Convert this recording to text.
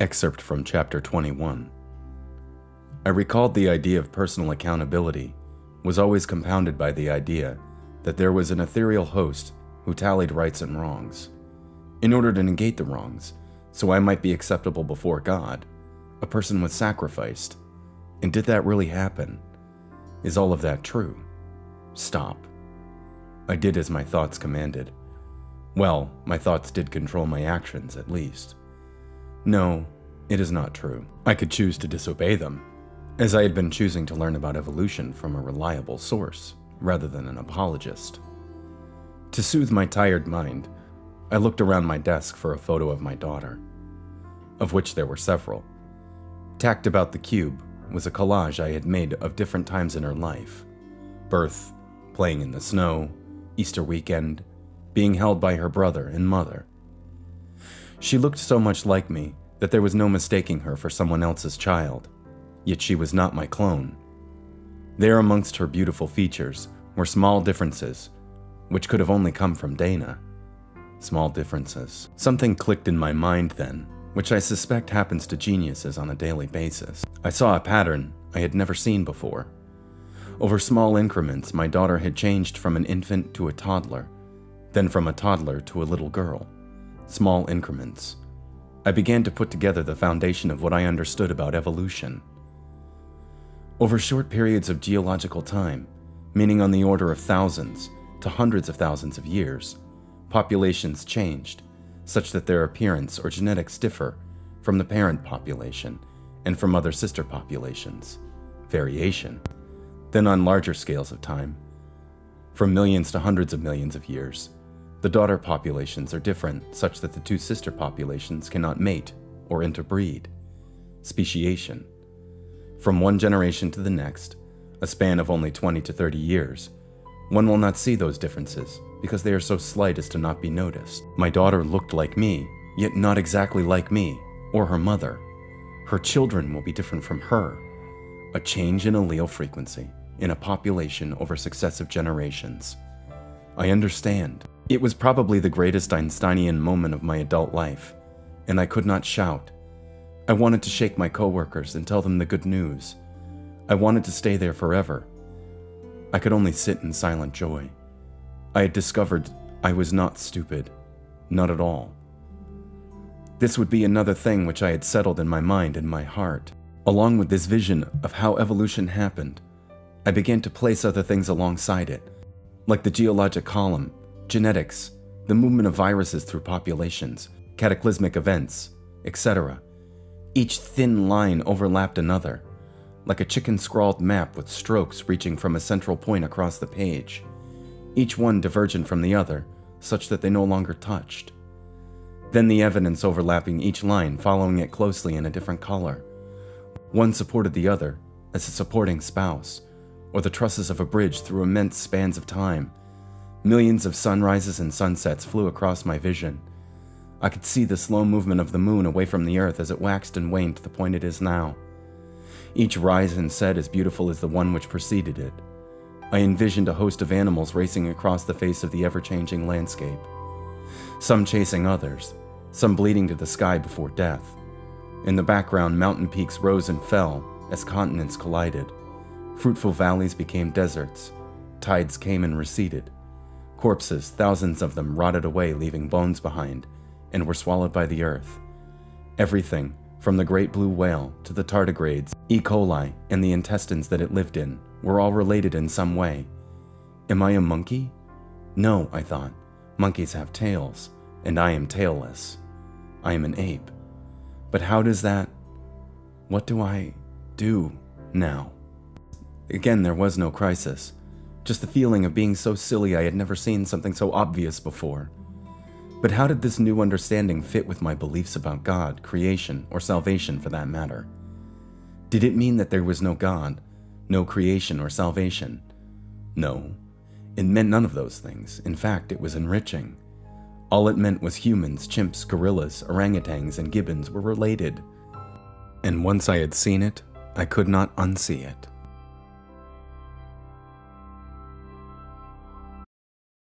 Excerpt from Chapter 21. I recalled the idea of personal accountability was always compounded by the idea that there was an ethereal host who tallied rights and wrongs. In order to negate the wrongs, so I might be acceptable before God, a person was sacrificed. And did that really happen? Is all of that true? Stop. I did as my thoughts commanded. Well, my thoughts did control my actions, at least. No, it is not true. I could choose to disobey them, as I had been choosing to learn about evolution from a reliable source, rather than an apologist. To soothe my tired mind, I looked around my desk for a photo of my daughter, of which there were several. Tacked about the cube was a collage I had made of different times in her life: birth, playing in the snow, Easter weekend, being held by her brother and mother. She looked so much like me that there was no mistaking her for someone else's child, yet she was not my clone. There amongst her beautiful features were small differences, which could have only come from Dana. Small differences. Something clicked in my mind then, which I suspect happens to geniuses on a daily basis. I saw a pattern I had never seen before. Over small increments, my daughter had changed from an infant to a toddler, then from a toddler to a little girl. Small increments. I began to put together the foundation of what I understood about evolution. Over short periods of geological time, meaning on the order of thousands to hundreds of thousands of years, populations changed, such that their appearance or genetics differ from the parent population and from other sister populations. Variation. Then on larger scales of time, from millions to hundreds of millions of years, the daughter populations are different such that the two sister populations cannot mate or interbreed. Speciation. From one generation to the next, a span of only 20 to 30 years, one will not see those differences because they are so slight as to not be noticed. My daughter looked like me, yet not exactly like me or her mother. Her children will be different from her. A change in allele frequency in a population over successive generations. I understand. It was probably the greatest Einsteinian moment of my adult life, and I could not shout. I wanted to shake my coworkers and tell them the good news. I wanted to stay there forever. I could only sit in silent joy. I had discovered I was not stupid. Not at all. This would be another thing which I had settled in my mind and my heart. Along with this vision of how evolution happened, I began to place other things alongside it, like the geologic column, genetics, the movement of viruses through populations, cataclysmic events, etc. Each thin line overlapped another, like a chicken-scrawled map with strokes reaching from a central point across the page, each one divergent from the other, such that they no longer touched. Then the evidence overlapping each line, following it closely in a different color. One supported the other as a supporting spouse, or the trusses of a bridge through immense spans of time. Millions of sunrises and sunsets flew across my vision. I could see the slow movement of the moon away from the earth as it waxed and waned to the point it is now. Each rise and set as beautiful as the one which preceded it. I envisioned a host of animals racing across the face of the ever-changing landscape. Some chasing others, some bleeding to the sky before death. In the background, mountain peaks rose and fell as continents collided. Fruitful valleys became deserts. Tides came and receded. Corpses, thousands of them, rotted away, leaving bones behind, and were swallowed by the earth. Everything, from the great blue whale to the tardigrades, E. coli, and the intestines that it lived in, were all related in some way. Am I a monkey? No, I thought. Monkeys have tails, and I am tailless. I am an ape. But how does that... What do I do now? Again, there was no crisis. Just the feeling of being so silly I had never seen something so obvious before. But how did this new understanding fit with my beliefs about God, creation, or salvation for that matter? Did it mean that there was no God, no creation or salvation? No, it meant none of those things. In fact, it was enriching. All it meant was humans, chimps, gorillas, orangutans, and gibbons were related. And once I had seen it, I could not unsee it.